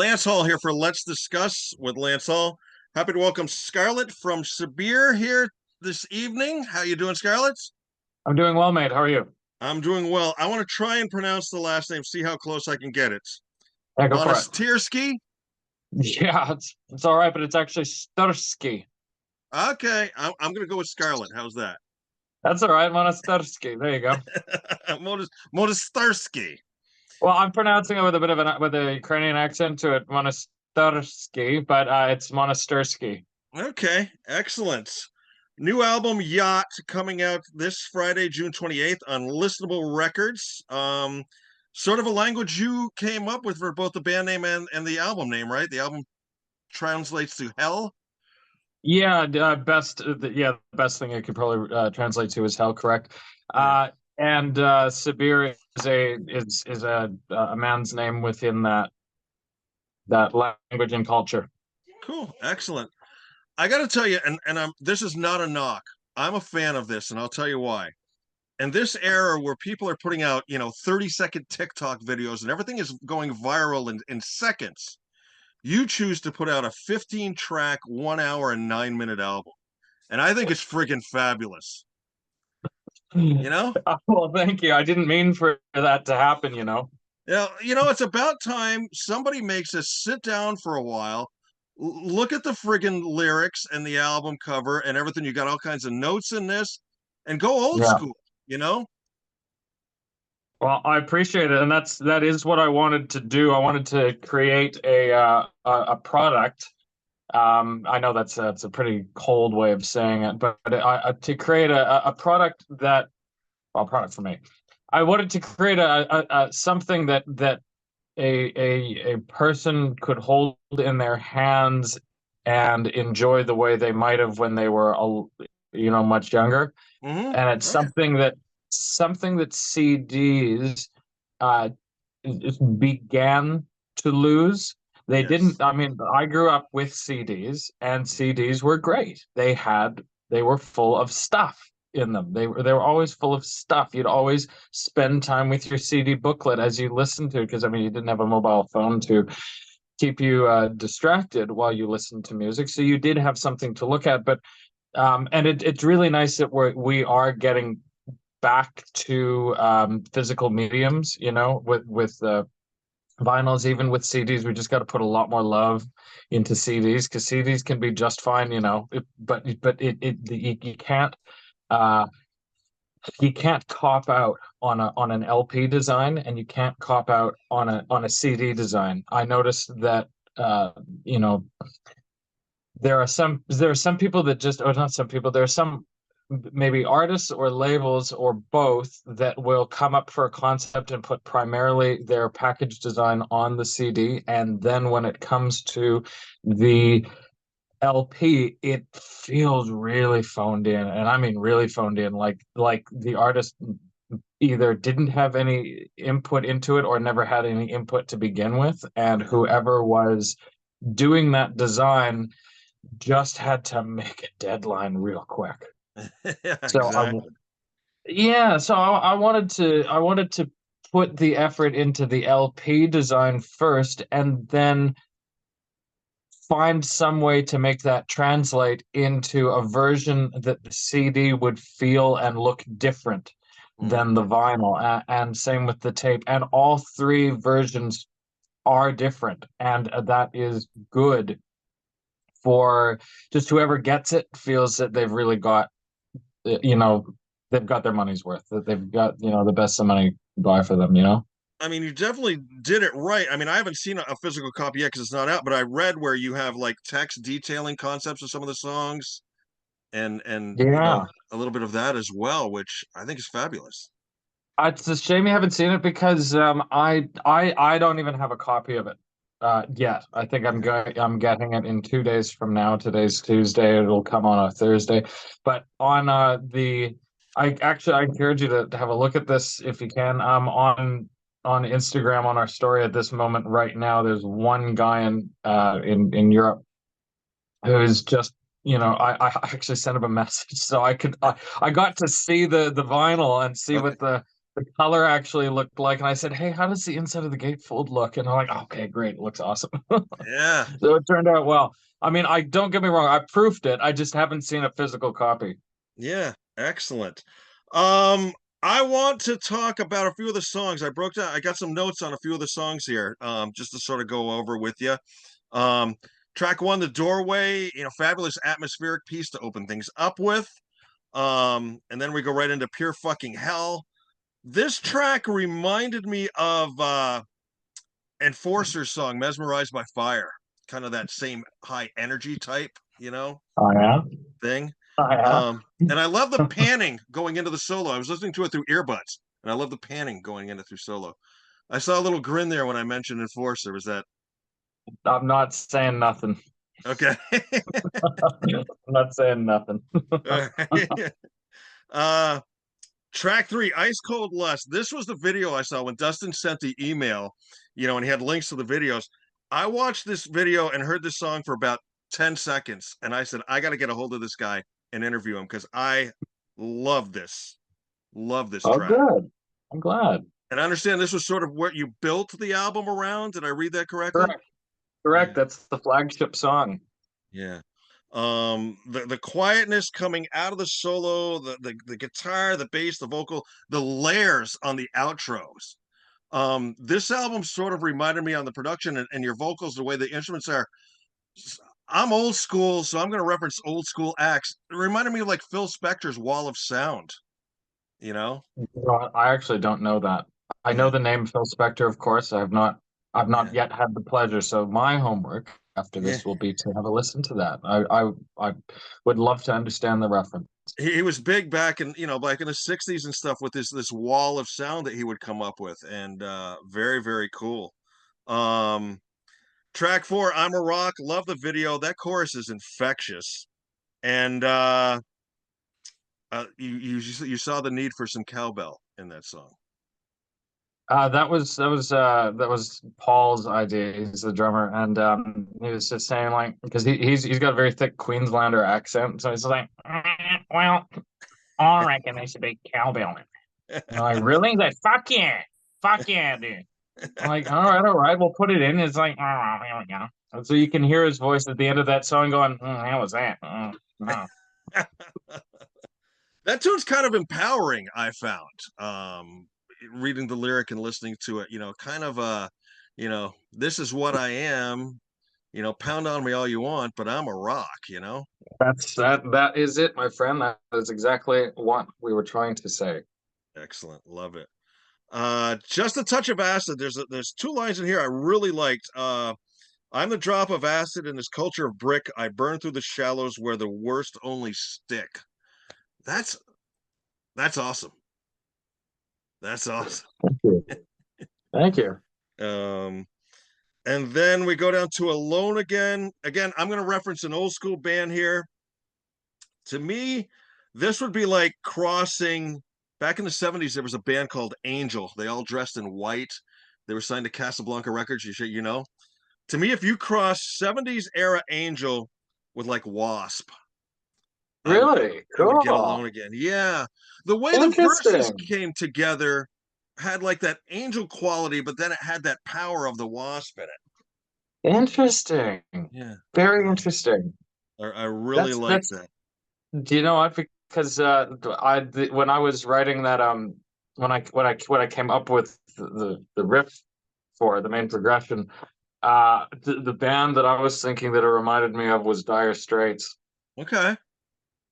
Lance Hall here for Let's Discuss with Lance Hall. Happy to welcome Scarlett from Sabire here this evening. How you doing, Scarlett? I'm doing well, mate. How are you? I'm doing well. I want to try and pronounce the last name, see how close I can get it. Yeah, go for it. Monastyrski? Yeah, it's all right, but it's actually Starsky. Okay, I'm going to go with Scarlett. How's that? That's all right, Monastyrski. There you go. Monastyrski. Well, I'm pronouncing it with a bit of with a Ukrainian accent to it, Monastyrski, but it's Monastyrski. Okay, excellent. New album Yacht coming out this Friday, June 28th on Listenable Records. Sort of a language you came up with for both the band name and the album name, right? The album translates to hell. Yeah, the best thing I could probably translate to is hell, correct? Yeah. And Sabir is a man's name within that language and culture. Cool. Excellent. I got to tell you, and this is not a knock. I'm a fan of this, and I'll tell you why. In this era where people are putting out, 30-second TikTok videos and everything is going viral in seconds, you choose to put out a 15-track, 1 hour and 9-minute album. And I think it's friggin' fabulous. You know? Well, thank you. I didn't mean for that to happen. It's about time somebody makes us sit down for a while, look at the friggin' lyrics and the album cover and everything. You got all kinds of notes in this, and go old Yeah. school, you know? Well, I appreciate it, and that is what I wanted to do. I wanted to create a product. I know that's a pretty cold way of saying it, but to create a product product for me. I wanted to create a something that a person could hold in their hands and enjoy the way they might have when they were much younger. Mm-hmm. And it's Right. something that CDs uh, began to lose. They Yes. didn't. I mean, I grew up with CDs, and CDs were great. They were full of stuff in them. They were always full of stuff. You'd always spend time with your CD booklet as you listened to it, because I mean, you didn't have a mobile phone to keep you distracted while you listened to music. So you did have something to look at. But and it's really nice that we are getting back to physical mediums, with vinyls. Even with CDs, we just got to put a lot more love into CDs, because CDs can be just fine, you can't uh, you can't cop out on an LP design, and you can't cop out on a CD design. I noticed that uh, you know there are some people that just, or not some people, there are some maybe artists or labels or both that will come up for a concept and put primarily their package design on the CD, and then when it comes to the LP, it feels really phoned in, and I mean really phoned in, like the artist either didn't have any input into it or never had any input to begin with, and whoever was doing that design just had to make a deadline real quick. Yeah, So exactly. I wanted to put the effort into the LP design first, and then find some way to make that translate into a version that the CD would feel and look different Mm. than the vinyl. And same with the tape. And all three versions are different, and that is good for just whoever gets it feels that they've really got, you know, they've got their money's worth, that they've got, the best the money can buy for them. I mean, you definitely did it right. I mean, I haven't seen a physical copy yet because it's not out, but I read where you have like text detailing concepts of some of the songs and Yeah. a little bit of that as well, which I think is fabulous. It's a shame you haven't seen it, because I don't even have a copy of it yet. I think I'm getting it in 2 days from now. Today's Tuesday. It'll come on a Thursday. But on the I encourage you to have a look at this if you can. On Instagram, on our story at this moment right now, there's one guy in Europe who's just, I actually sent him a message so I got to see the vinyl and see Okay. what the The color actually looked like, and I said, "Hey, how does the inside of the gatefold look?" And I'm like, "Okay, great, it looks awesome." Yeah. So it turned out well. I mean, I don't get me wrong, I proofed it. I just haven't seen a physical copy. Yeah, excellent. Um, I want to talk about a few of the songs. I got some notes on a few of the songs here, just to sort of go over with you. Um, Track one, The Doorway, fabulous atmospheric piece to open things up with. And then we go right into Pure Fucking Hell. This track reminded me of Enforcer's song, Mesmerized by Fire. Kind of that same high energy type, Oh yeah, thing. oh yeah. And I love the panning going into the solo. I was listening to it through earbuds, and I love the panning going into through solo. I saw a little grin there when I mentioned Enforcer. Was that I'm not saying nothing. okay? I'm not saying nothing. All right. uh, Track three, Ice Cold Lust. This was the video I saw when Dustin sent the email, and he had links to the videos. I watched this video and heard this song for about 10 seconds, and I said, I got to get a hold of this guy and interview him because I love this. Love this Oh, track. good. I'm glad. And I understand this was sort of what you built the album around. Did I read that correctly? Correct. Correct. Yeah. That's the flagship song. Yeah. The quietness coming out of the solo, the guitar, the bass, the vocal, the layers on the outros. This album sort of reminded me on the production and your vocals, the way the instruments are. I'm old school, so I'm going to reference old school acts. It reminded me of like Phil Spector's Wall of Sound, you know? Well, I actually don't know that. I know Yeah. the name Phil Spector, of course. I've not Yeah. yet had the pleasure. So my homework after Yeah. this will be to have a listen to that. I would love to understand the reference. He was big back in back in the 60s and stuff with this wall of sound that he would come up with, and very, very cool. um Track four, I'm a Rock. Love the video. That chorus is infectious. And you saw the need for some cowbell in that song. That was Paul's idea. He's the drummer, and he was just saying like because he's got a very thick Queenslander accent, so he's like, well, I reckon there should be cowbell in it. And I'm like, really? He's like, fuck yeah, dude. I'm like, all right, we'll put it in. It's like, oh, here we go. And so you can hear his voice at the end of that song going, how was that? No. That tune's kind of empowering, I found. Reading the lyric and listening to it, kind of this is what I am, pound on me all you want, but I'm a rock. That is it, my friend. That is exactly what we were trying to say. Excellent. Love it. Just a touch of acid. There's two lines in here I really liked. I'm the drop of acid in this culture of brick. I burn through the shallows where the worst only stick. That's that's awesome. That's awesome. Thank you. Thank you. Um, and then we go down to Alone Again. Again, I'm going to reference an old school band here. To me, this would be like crossing back in the 70s. There was a band called Angel. They all dressed in white. They were signed to Casablanca Records. To me, if you cross 70s era Angel with like Wasp, Really? I would get Cool. Alone Again. Yeah. The way the verses Interesting. came together had like that Angel quality, but then it had that power of the Wasp in it. Interesting. Yeah. Very interesting. I really like That's that. do you know what? Because when I was writing that when I came up with the riff for the main progression, the band that I was thinking that it reminded me of was Dire Straits. Okay.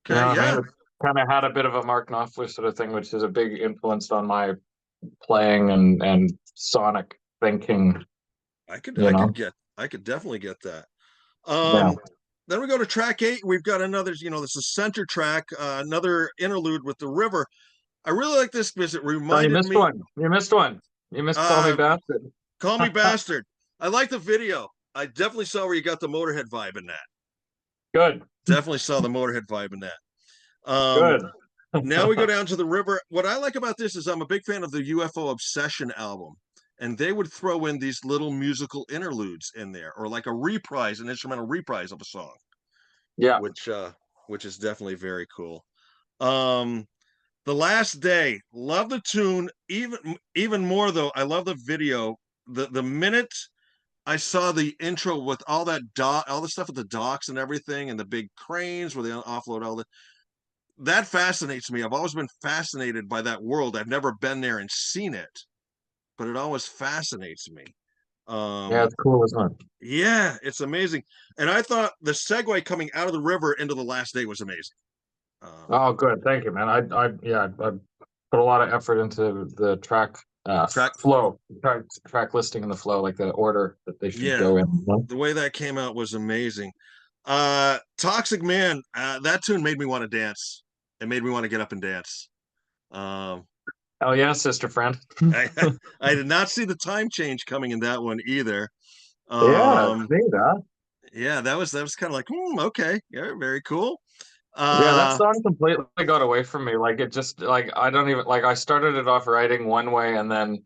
You know Okay. what I Yeah. mean? It kind of had a bit of a Mark Knopfler sort of thing, which is a big influence on my playing and sonic thinking, I could you I could know? get I could definitely get that. Yeah. Then we go to track eight. We've got another, this is center track, another interlude with the river. I really like this because it Oh, you reminded missed me one. You missed one. You missed Call Me uh Bastard. Call Me Bastard. I like the video. I definitely saw where you got the Motorhead vibe in that. Good. Definitely saw the Motorhead vibe in that. Good. Now we go down to the river. What I like about this is I'm a big fan of the UFO Obsession album, and they would throw in these little musical interludes in there, or like a reprise, an instrumental reprise of a song, Yeah. which is definitely very cool. Um, The Last Day. Love the tune. Even more though, I love the video. The minute I saw the intro with all that all the stuff at the docks and everything, and the big cranes where they offload all the that fascinates me. I've always been fascinated by that world. I've never been there and seen it, but it always fascinates me. Yeah, Um, it's cool, isn't it? yeah, it's amazing. And I thought the segue coming out of the river into The Last Day was amazing. Um, Oh, good. Thank you, man. I put a lot of effort into the track track, flow, track listing and the flow, like the order that they should yeah, go in. You know? the way that came out was amazing. Toxic Man, that tune made me want to dance. It made me want to get up and dance. Um, Hell yeah, sister friend. I I did not see the time change coming in that one either. Yeah, Um, see that? yeah, that was kind of like, okay, yeah, very cool. Yeah, that Uh, song completely got away from me. Like it just like I don't even like I started it off writing one way and then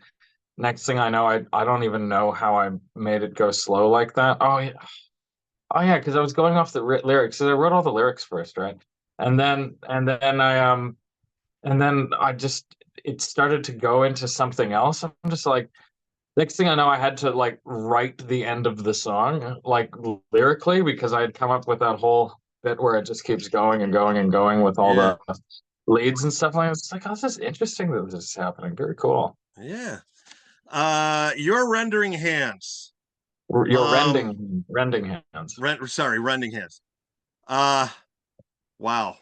next thing I know I don't even know how I made it go slow like that. Oh yeah, because I was going off the lyrics. So I wrote all the lyrics first, right? And then I just it started to go into something else. I'm just like next thing I know I had to like write the end of the song like lyrically because I had come up with that whole bit where it just keeps going and going and going with all yeah, the leads and stuff like that. It's like, oh, this is interesting that this is happening. Very cool. yeah. Your rendering hands. You're Um, rending hands. rending hands. Uh, wow.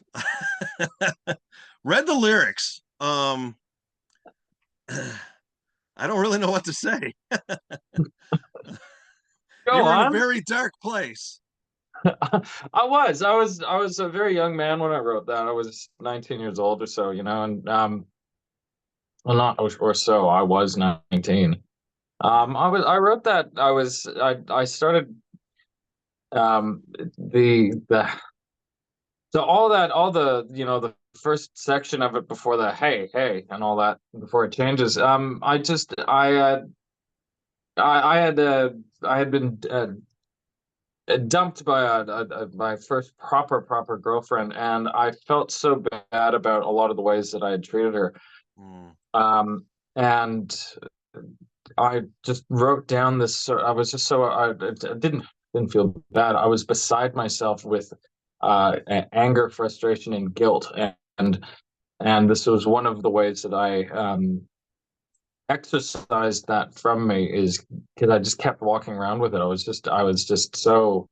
Read the lyrics. I don't really know what to say. You Go were in a on. very dark place. I was a very young man when I wrote that. I was 19 years old or so, you know, and well, not or so. I was 19. Yeah. I wrote that. I started um the so all the you know the first section of it before the hey and all that before it changes. I had been dumped by my first proper girlfriend, and I felt so bad about a lot of the ways that I had treated her. Mm, Um, and I just wrote down this. I was just so I didn't feel bad. I was beside myself with anger, frustration, and guilt, and this was one of the ways that I exercised that from me is because I just kept walking around with it. I was just so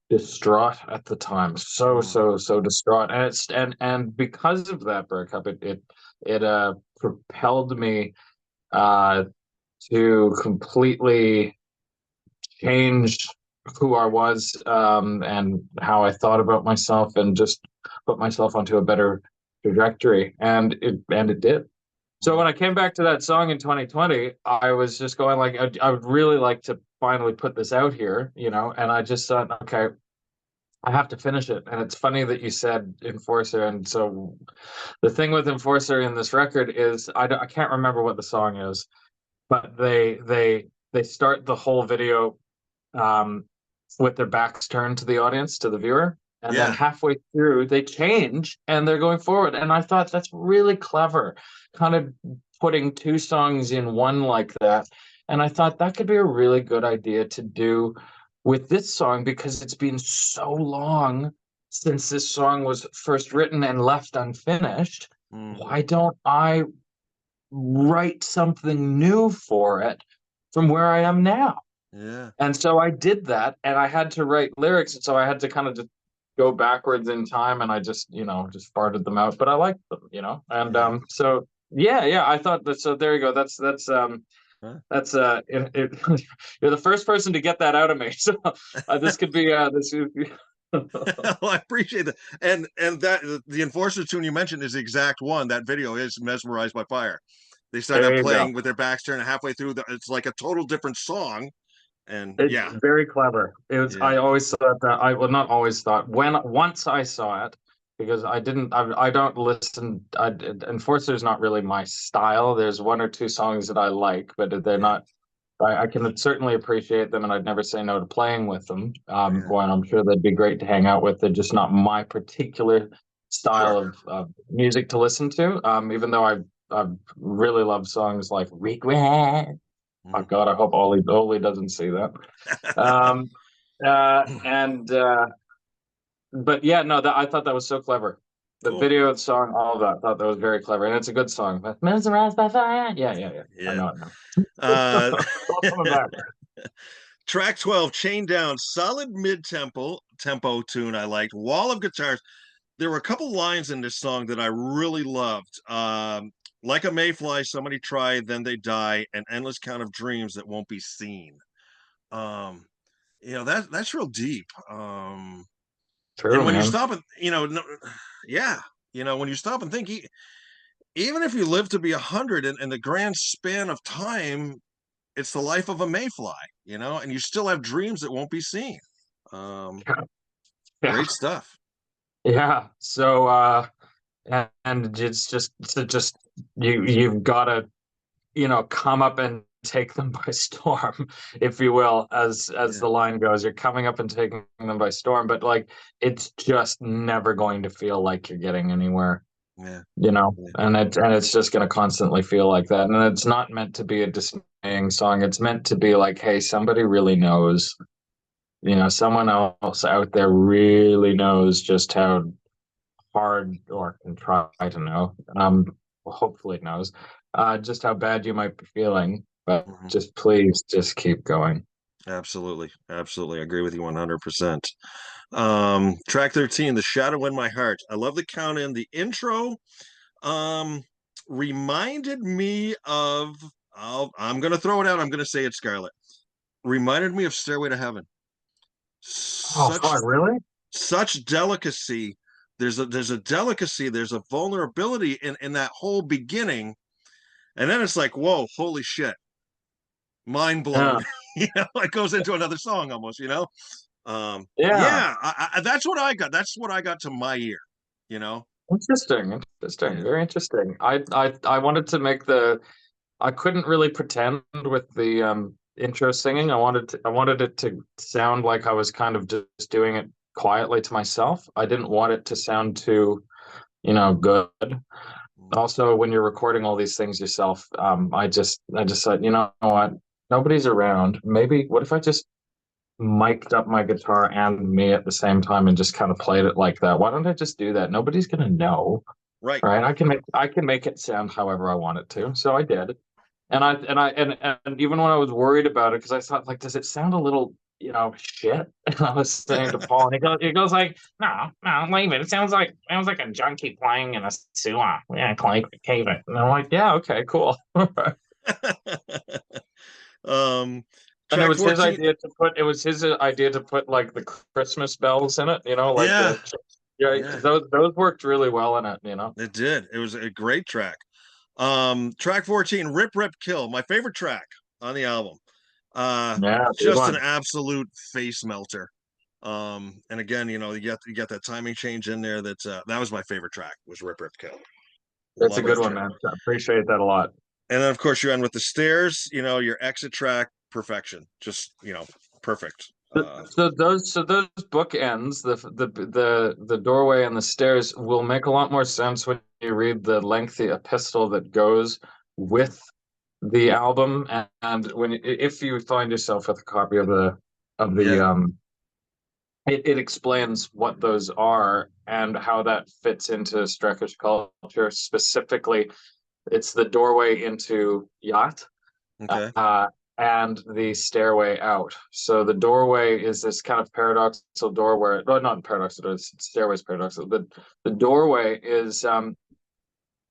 distraught at the time, mm, so distraught, and because of that breakup, it propelled me uh to completely change who I was and how I thought about myself and just put myself onto a better trajectory, and it did. So mm. when I came back to that song in 2020, I was just going like I would really like to finally put this out here, you know, and I just thought, okay, I have to finish it. And it's funny that you said Enforcer. And so the thing with Enforcer in this record is I can't remember what the song is, but they start the whole video um, with their backs turned to the audience, to the viewer. And then Yeah. halfway through, they change and they're going forward. And I thought that's really clever, kind of putting two songs in one like that. And I thought that could be a really good idea to do with this song because it's been so long since this song was first written and left unfinished. Hmm. Why don't I write something new for it from where I am now? Yeah. And so I did that, and I had to write lyrics, and so I had to kind of just go backwards in time, and I just, you know, just farted them out. But I liked them, you know, and Yeah. so yeah, I thought that. So there you go. Huh? That's you're the first person to get that out of me. So this could be this. Well, I appreciate that. And that the Enforcer tune you mentioned is the exact one. That video is Mesmerized by Fire. They start There out you go. playing with their backs turned, and halfway through, it's like a total different song. And It's yeah, very clever. It was. yeah, I always thought that. I well, not always thought. When once I saw it, because I didn't. I don't listen. Enforcer is not really my style. There's one or two songs that I like, but they're yeah, not. I can certainly appreciate them, and I'd never say no to playing with them. yeah, When I'm sure they'd be great to hang out with. They're just not my particular style Sure. of music to listen to. Even though I really love songs like Regret. Oh Mhm. God, I hope Oli doesn't see that. Um, and but yeah, no, that I thought that was so clever. The Cool. video, the song, all of that, I thought that was very clever, and it's a good song. Mesmerized by fire. Yeah, yeah, yeah. I Yeah. know it now. Uh, All coming back. track 12, Chain Down, solid mid tempo tune I liked. Wall of guitars. There were a couple lines in this song that I really loved. Like a mayfly, somebody try, then they die, an endless count of dreams that won't be seen. Um, that's real deep. And True, when you man. stop and no, yeah, when you stop and think, even if you live to be 100 in the grand span of time, it's the life of a mayfly, and you still have dreams that won't be seen. Um, Yeah, yeah, Great stuff. yeah. So, and it's just you've got to come up and take them by storm, if you will, as Yeah, the line goes. You're coming up and taking them by storm, but like it's just never going to feel like you're getting anywhere, yeah, yeah. and it's just going to constantly feel like that. And it's not meant to be a dismaying song. It's meant to be like, hey, somebody really knows. Someone else out there really knows just how hard or can try to know. Hopefully knows just how bad you might be feeling, but Mhm. just please just keep going. Absolutely, absolutely. I agree with you 100%. Track 13, The Shadow in My Heart. I love the count in. The intro um reminded me of I'm gonna throw it out. I'm gonna say it's Scarlet. Reminded me of Stairway to Heaven. Oh Such fuck, really? such delicacy. There's a delicacy, there's a vulnerability in that whole beginning. And then it's like, whoa, holy shit, mind Yeah, blown. It goes into another song almost. yeah. Yeah, that's what I got. That's what I got to my ear, you know? Interesting, Yeah. very interesting. I wanted to make the I couldn't really pretend with the intro singing. I wanted it to sound like I was kind of just doing it quietly to myself. I didn't want it to sound too good. Also, when you're recording all these things yourself, I just said, you know what, nobody's around. Maybe what if I just mic'd up my guitar and me at the same time and just kind of played it like that? Why don't I just do that? Nobody's gonna know, Right. right? I can make it sound however I want it to. So I did. And even when I was worried about it, because I thought, like, does it sound a little, shit? And I was saying to Paul, and he goes like, no, no, leave it. It sounds like a junkie playing in a sewer. Yeah, Clay, cave it. And I'm like, yeah, okay, cool. um And it Track was his 14. idea to put it was his idea to put like the Christmas bells in it, like Yeah, the yeah, yeah, because those worked really well in it. it did. It was a great track. Track 14, Rip Rip Kill, my favorite track on the album. Yeah, good Just an one. absolute face melter. And again, you got that timing change in there. That was my favorite track, was Rip Rip Kill. That's a Love good that one, track. man. I appreciate that a lot. And then of course you end with the stairs, your exit track, perfection. Just, perfect. So those bookends, the doorway and the stairs, will make a lot more sense when you read the lengthy epistle that goes with the album, and if you find yourself with a copy of the Yeah. it explains what those are and how that fits into Streckish culture. Specifically, it's the doorway into yacht, Okay. uh, and the stairway out. So the doorway is this kind of paradoxical door where, well, not paradoxical, it's stairway's paradoxical. The doorway is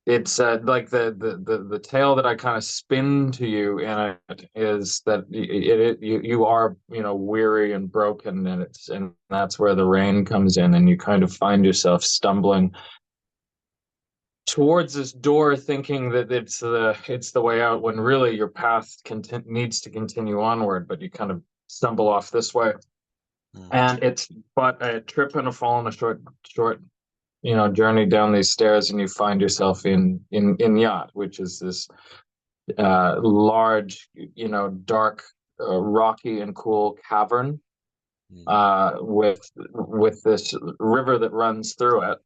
it's like the tale that I kind of spin to you in it is that you are weary and broken, and that's where the rain comes in, and you kind of find yourself stumbling towards this door thinking that it's the way out, when really your path needs to continue onward, but you kind of stumble off this way, Mm. and it's but a trip and a fall and a short journey down these stairs, and you find yourself in yacht, which is this large, dark, rocky and cool cavern, Mm. with this river that runs through it.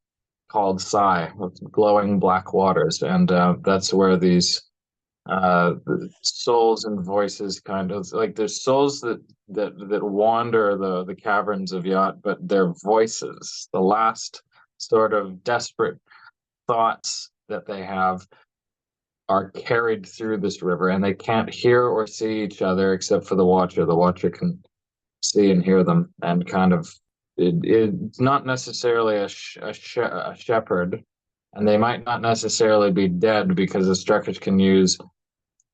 called Sigh, with glowing black waters, and that's where these souls and voices kind of like there's souls that wander the caverns of Yacht, but their voices, the last sort of desperate thoughts that they have, are carried through this river, and they can't hear or see each other except for the Watcher. The Watcher can see and hear them, and kind of it's not necessarily a shepherd, and they might not necessarily be dead because the Strekkish can use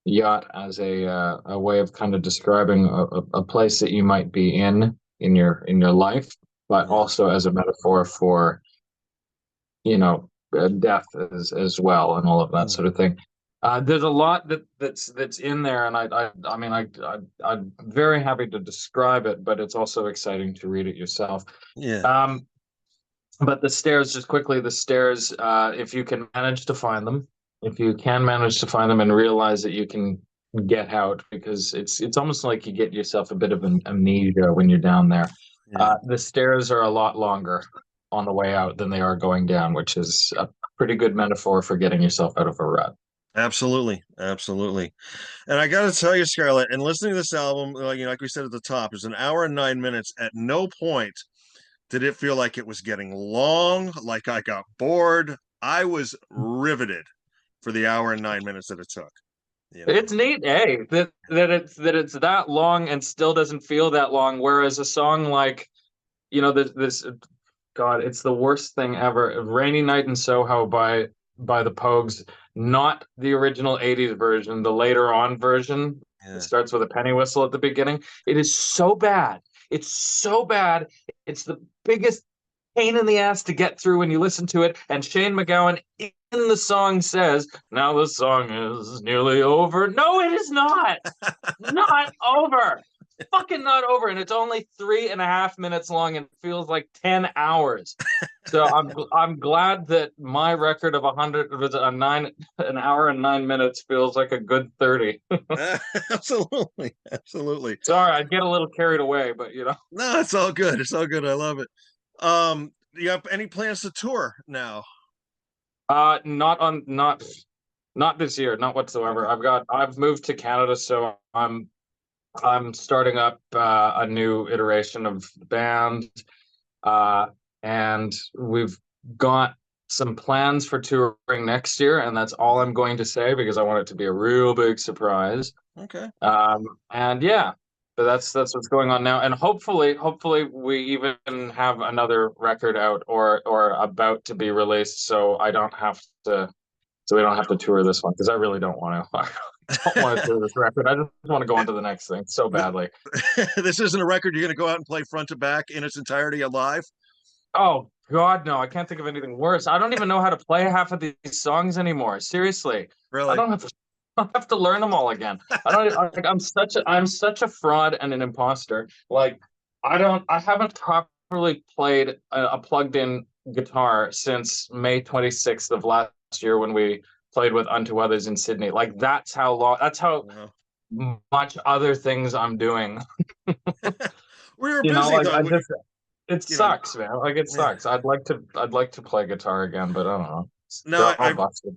yacht as a way of kind of describing a place that you might be in your life, but Yeah. also as a metaphor for death as well, and all of that Mm. sort of thing. There's a lot that's in there, and I mean I'm very happy to describe it, but it's also exciting to read it yourself. Yeah. Um, but the stairs, just quickly, the stairs, if you can manage to find them, if you can manage to find them and realize that you can get out, because it's almost like you get yourself a bit of an amnesia when you're down there. Yeah. The stairs are a lot longer on the way out than they are going down, which is a pretty good metaphor for getting yourself out of a rut. Absolutely. Absolutely. And I got to tell you, Scarlett, and listening to this album, like we said at the top, is an hour and 9 minutes. At no point did it feel like it was getting long, like I got bored. I was riveted for the hour and 9 minutes that it took. You know. It's neat, hey, that it's that long and still doesn't feel that long. Whereas a song like, this God, it's the worst thing ever. Rainy Night in Soho by the Pogues, not the original 80s version, the later on version. It Yeah. starts with a penny whistle at the beginning. It is so bad. It's so bad. It's the biggest pain in the ass to get through when you listen to it. And Shane MacGowan in the song says, "Now the song is nearly over." No, it is not. Not over. Fucking not over. And it's only 3.5 minutes long and feels like 10 hours. So I'm glad that my record of 100 was an hour and 9 minutes feels like a good 30. Absolutely. Absolutely. Sorry, I get a little carried away, but No, it's all good. It's all good. I love it. Do you have any plans to tour now? not this year, not whatsoever. Okay. I've moved to Canada, so I'm starting up a new iteration of the band, uh, and we've got some plans for touring next year, and that's all I'm going to say because I want it to be a real big surprise. Okay. And yeah, but that's what's going on now, and hopefully we even have another record out or about to be released, so we don't have to tour this one because I really don't want to. I don't want to tour this record. I just want to go on to the next thing so badly. This isn't a record you're going to go out and play front to back in its entirety alive? Oh God, no! I can't think of anything worse. I don't even know how to play half of these songs anymore. Seriously, I Really? don't have to. I have to learn them all again. I'm such a fraud and an imposter. Like I haven't properly played a plugged-in guitar since May 26th of last year when we played with Unto Others in Sydney. Like that's how Wow. much other things I'm doing. We were busy Like though. it You know, sucks, man. Like it yeah. sucks. I'd like to play guitar again, but I don't know. No, They're all busted.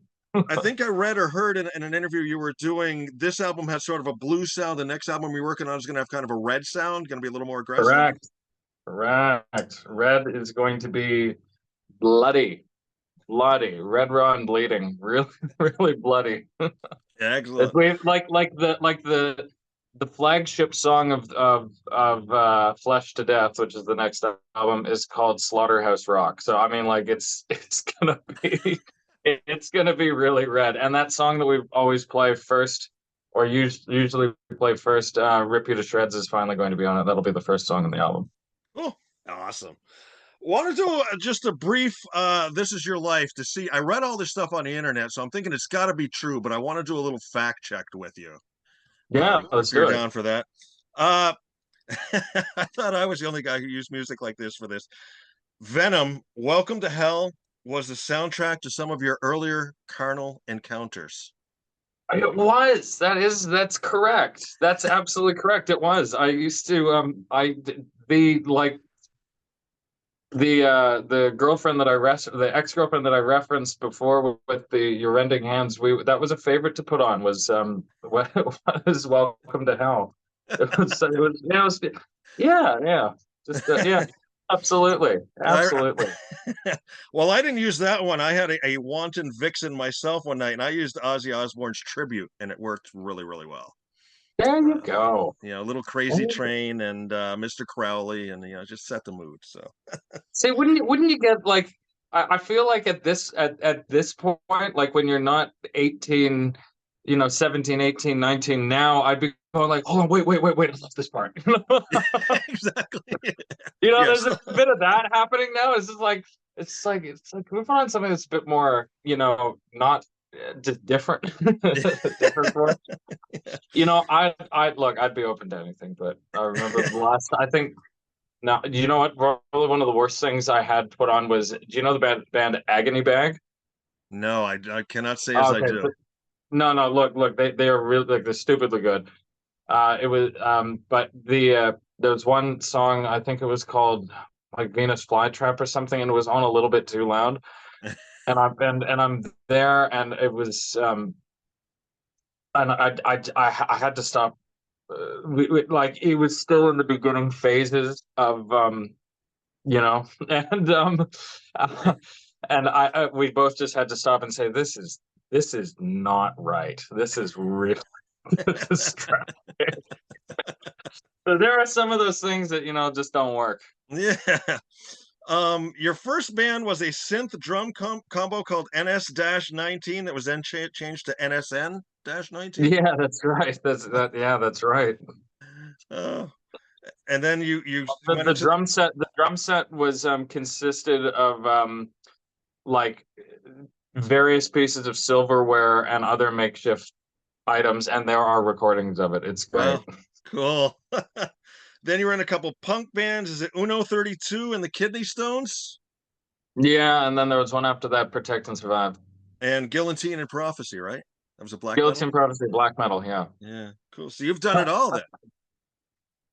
I think I read or heard in an interview you were doing this album has sort of a blues sound. The next album you're working on is going to have kind of a red sound, going to be a little more aggressive. Correct. Correct. Red is going to be bloody. Bloody. Red, raw, and bleeding. Really, really bloody. Yeah, It's excellent. the flagship song of Flesh to Death, which is the next album, is called Slaughterhouse Rock. So I mean, like it's gonna be it's gonna be really red. And that song that we always play first, or usually play first, "Rip You to Shreds," is finally going to be on it. That'll be the first song in the album. Oh, awesome. Want to do just a brief this is your life to see. I read all this stuff on the internet, so I'm thinking it's got to be true, but I want to do a little fact check with you. Yeah, If let's you're do it. down for that. Uh I thought I was the only guy who used music like this for this. Venom, Welcome to Hell was the soundtrack to some of your earlier carnal encounters. It was. That's correct. That's absolutely correct. It was. I used to the like the girlfriend that the ex-girlfriend that I referenced before with the Your Ending Hands, we that was a favorite to put on was Welcome to Hell. Yeah, just yeah, absolutely, I, absolutely. well, I didn't use that one. I had a wanton vixen myself one night, and I used Ozzy Osbourne's Tribute, and it worked really, really well. There you Uh, go. Little Crazy Train and Mr. Crowley, and just set the mood. So See, wouldn't you get like I feel like at this point, like when you're not 18, 17, 18, 19 now, I'd be going like, hold on, wait, I love this part. exactly. There's Yes. a bit of that happening now. It's like can we put on something that's a bit more, not just different, different for us? I look, I'd be open to anything, but I remember the last, I think. Now, you know what? Probably one of the worst things I had put on was, do you know the band Agony Bag? No, I cannot say as I Okay, do. no, look, they are really like they're stupidly good. It was but there was one song, I think it was called like Venus Flytrap or something, and it was on a little bit too loud. And I'm there, and it was and I had to stop. Like it was still in the beginning phases of and and we both just had to stop and say, this is not right. This is really distracting. So there are some of those things that just don't work. Yeah. Your first band was a synth drum combo called NS-19 that was then changed to NSN-19. Yeah, that's right. Yeah, that's right. Uh, and then you The, went the into drum set was consisted of like various pieces of silverware and other makeshift items, and there are recordings of it. It's great. well, cool. Then you were in a couple punk bands. Is it Uno 32 and the Kidney Stones? Yeah, and then there was one after that, Protect and Survive. And Guillotine and Prophecy, right? That was a black metal? Guillotine Prophecy, black metal, yeah. Yeah, cool. So you've done it all then.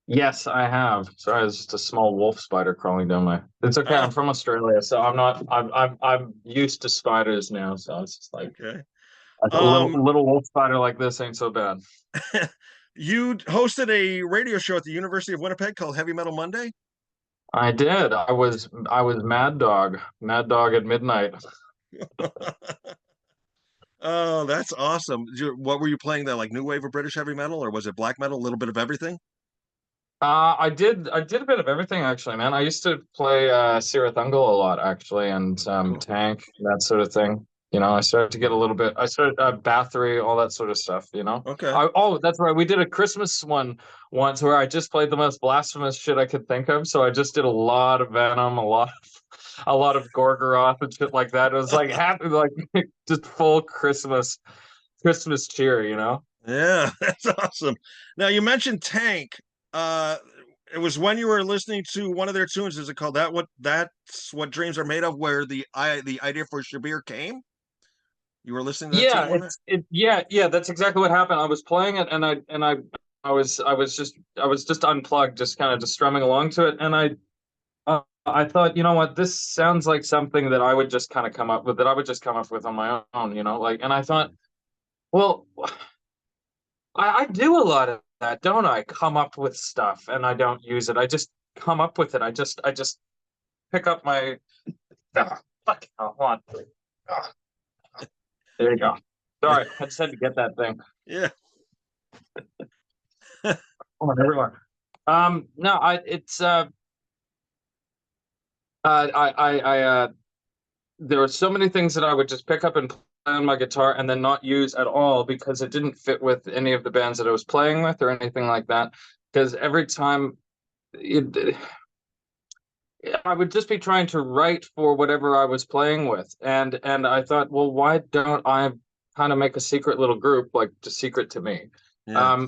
Yes, I have. Sorry, it's just a small wolf spider crawling down my. It's okay. Ah, I'm from Australia, so I'm not. I'm used to spiders now. So it's just like okay. a little Um, little wolf spider like this ain't so bad. you hosted a radio show at the University of Winnipeg called Heavy Metal Monday. I did. I was Mad Dog at midnight. Oh, that's awesome. What were you playing there? Like new wave of British heavy metal, or was it black metal? A little bit of everything. I did a bit of everything actually, man. I used to play Sirathungal a lot actually, and Cool. Tank, that sort of thing. I started to get a little bit. I started Bathory, all that sort of stuff. Okay. Oh, that's right. We did a Christmas one once where I just played the most blasphemous shit I could think of. So I just did a lot of Venom, a lot of Gorgoroth and shit like that. It was like happy, like just full Christmas cheer. Yeah, that's awesome. Now you mentioned Tank. Uh, it was when you were listening to one of their tunes. Is it called that? That's what dreams are made of. Where the idea for Sabire came. You were listening to that Yeah, tune one night. yeah, that's exactly what happened. I was playing it, and I was just unplugged, just kind of just strumming along to it, and I thought, you know what, this sounds like something that I would just kind of come up with, that I would just come up with on my own, like, and I thought, well, I do a lot of that, don't I? Come up with stuff and I don't use it. I just come up with it. I just pick up my fuck. Oh, hold on. Ah, there you go. Sorry, I just had to get that thing. Yeah. Hold on, everywhere. No, it's there were so many things that I would just pick up and play on my guitar and then not use at all because it didn't fit with any of the bands that I was playing with or anything like that. Because every time I would just be trying to write for whatever I was playing with, and I thought, well, why don't I kind of make a secret little group, like just secret to me, Yeah.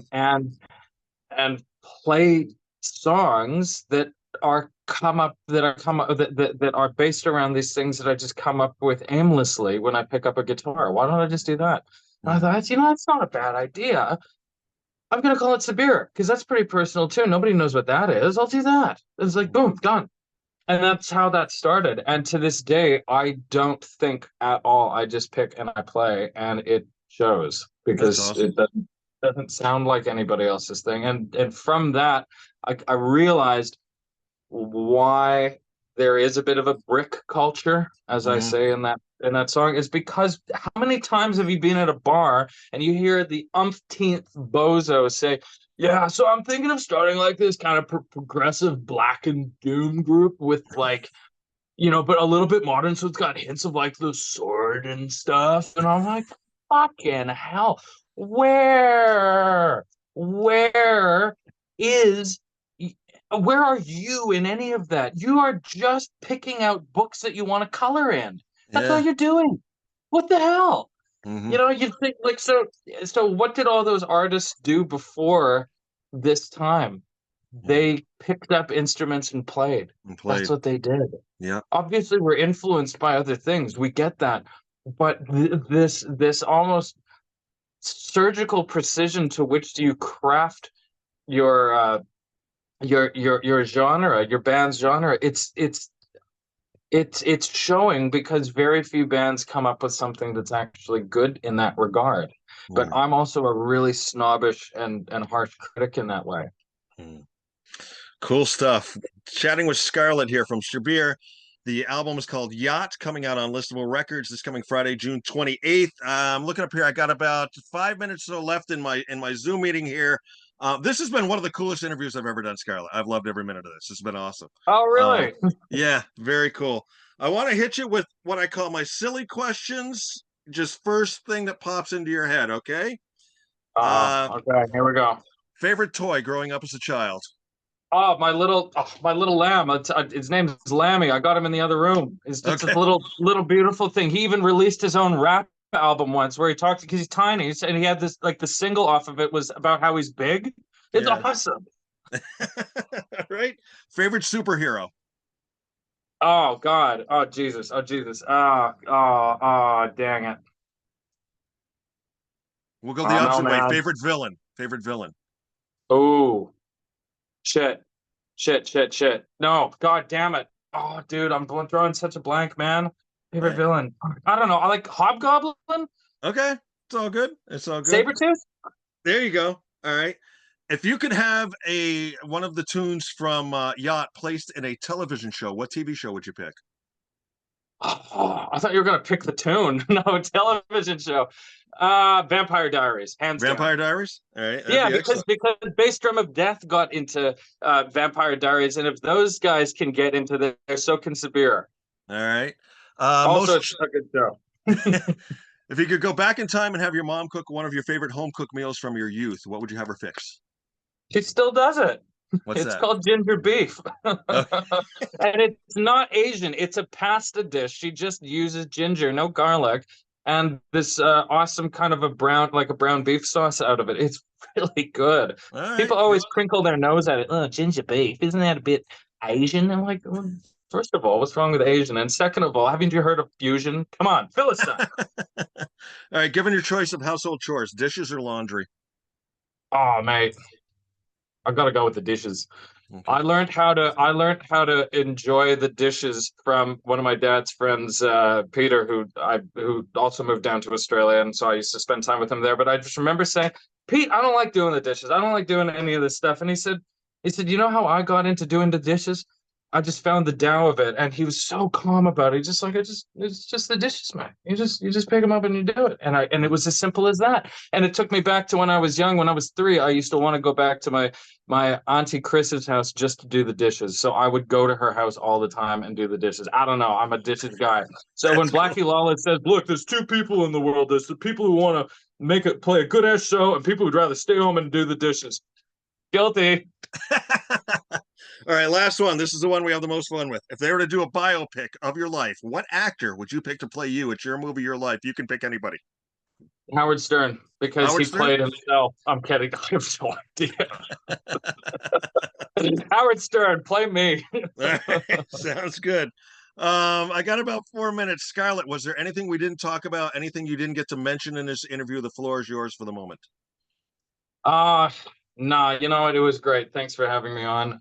And play songs that are based around these things that I just come up with aimlessly when I pick up a guitar. Why don't I just do that? And I Hmm. thought, that's not a bad idea. I'm gonna call it Sabir because that's pretty personal too. Nobody knows what that is. I'll do that. It's like boom, done. And that's how that started. And to this day, I don't think at all. I just pick and I play, and it shows That's because awesome. it doesn't sound like anybody else's thing. And from that, I realized why there is a bit of a brick culture, as I Hmm. say in that song, is because how many times have you been at a bar and you hear the umpteenth bozo say, "Yeah, so I'm thinking of starting like this kind of progressive black and doom group with like, but a little bit modern, so it's got hints of like the sword and stuff." And I'm like, fucking hell, where, where is, where are you in any of that? You are just picking out books that you want to color in. That's all Yeah. you're doing. What the hell? Hmm. You think like so what did all those artists do before this time? Hmm. They picked up instruments and played. And That's played. what they did. Yeah. Obviously, we're influenced by other things. We get that. But this almost surgical precision to which do you craft your your genre, your band's genre, it's showing because very few bands come up with something that's actually good in that regard. But Mm, I'm also a really snobbish and harsh critic in that way. mm. Cool stuff. Chatting with Scarlett here from Sabire. The album is called Yacht, coming out on Listable Records this coming Friday, June 28th. I'm looking up here. I got about 5 minutes or so left in my Zoom meeting here. This has been one of the coolest interviews I've ever done, Scarlett. I've loved every minute of this. It's been awesome. Oh, Um, really? yeah, very cool. I want to hit you with what I call my silly questions. Just first thing that pops into your head, okay? Uh, Okay, here we go. favorite toy growing up as a child? My little lamb. His name is Lammy. I got him in the other room. It's just Okay. a little beautiful thing. He even released his own rap album once where he talked because he's tiny, and he had this like the single off of it was about how he's big. It's Yeah. awesome. Right? Favorite superhero? Oh God. Oh Jesus. Oh Jesus. Oh, dang it. We'll go the Oh no, opposite way. man. Favorite villain? Favorite villain? Oh shit. Shit. No, God damn it. Oh, dude, I'm drawing such a blank, man. All Favorite right. villain. I don't know. I like Hobgoblin, Okay. It's all good. It's all good. Sabretooth. There you go. All right. If you could have a one of the tunes from Yacht placed in a television show, what TV show would you pick? Oh, I thought you were gonna pick the tune. No, television show. Vampire Diaries, hands down. Vampire Diaries? All right, that'd Yeah, be excellent. because Bass Drum of Death got into Vampire Diaries, and if those guys can get into there, so can Sabir. All right. Also, Most it's a good show. if you could go back in time and have your mom cook one of your favorite home cooked meals from your youth, what would you have her fix? She still does it. What's It's that? called ginger beef. Okay. And it's not Asian. It's a pasta dish. She just uses ginger, no garlic, and this awesome kind of like a brown beef sauce out of it. It's really good. All right. People always crinkle their nose at it. Oh, ginger beef. Isn't that a bit Asian? I'm like, well, first of all, what's wrong with Asian? And second of all, haven't you heard of fusion? Come on, Philistine. All right. Given your choice of household chores, dishes or laundry? Oh, mate. I gotta go with the dishes. Okay. I learned how to enjoy the dishes from one of my dad's friends, Peter, who also moved down to Australia, and so I used to spend time with him there. But I just remember saying, Pete, I don't like doing the dishes. I don't like doing any of this stuff. And he said, you know how I got into doing the dishes? I just found the Tao of it, and he was so calm about it. He's just like, it's just the dishes, man. You just pick them up and you do it, and it was as simple as that. And it took me back to when I was young. When I was 3, I used to want to go back to my auntie Chris's house just to do the dishes. So I would go to her house all the time and do the dishes. I don't know. I'm a dishes guy. So when That's cool. Blackie Lawless says, "Look, there's two people in the world. There's the people who want to play a good ass show, and people who'd rather stay home and do the dishes." Guilty. All right, last one. This is the one we have the most fun with. If they were to do a biopic of your life, what actor would you pick to play you? It's your movie, your life. You can pick anybody. Howard Stern, because Howard he Stern? played himself. I'm kidding. I have no idea. Howard Stern, play me. All right, sounds good. I got about 4 minutes. Scarlett, was there anything we didn't talk about? Anything you didn't get to mention in this interview? The floor is yours for the moment. Uh No, you know what? It was great. Thanks for having me on.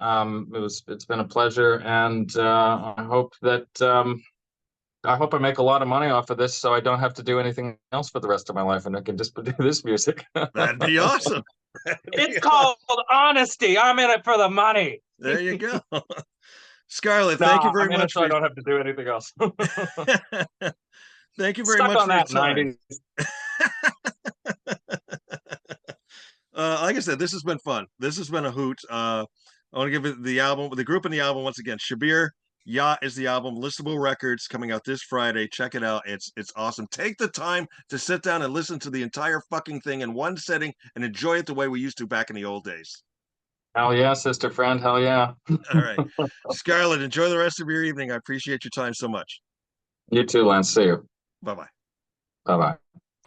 It's been a pleasure, and I hope I make a lot of money off of this, so I don't have to do anything else for the rest of my life, and I can just do this music. That'd be awesome. It's called honesty. I'm in it for the money. There you go. Scarlett, thank you No, very I'm in it much so for I your... don't have to do anything else. Thank you very Stuck much on for your that time. 90s. Like I said, this has been fun. This has been a hoot. I want to give it the album, the group and the album once again. Sabire, Yacht is the album. Listable Records coming out this Friday. Check it out. It's awesome. Take the time to sit down and listen to the entire fucking thing in one setting and enjoy it the way we used to back in the old days. Hell yeah, sister friend. Hell yeah. All right, Scarlett, enjoy the rest of your evening. I appreciate your time so much. You too, Lance. See you. Bye bye. Bye bye.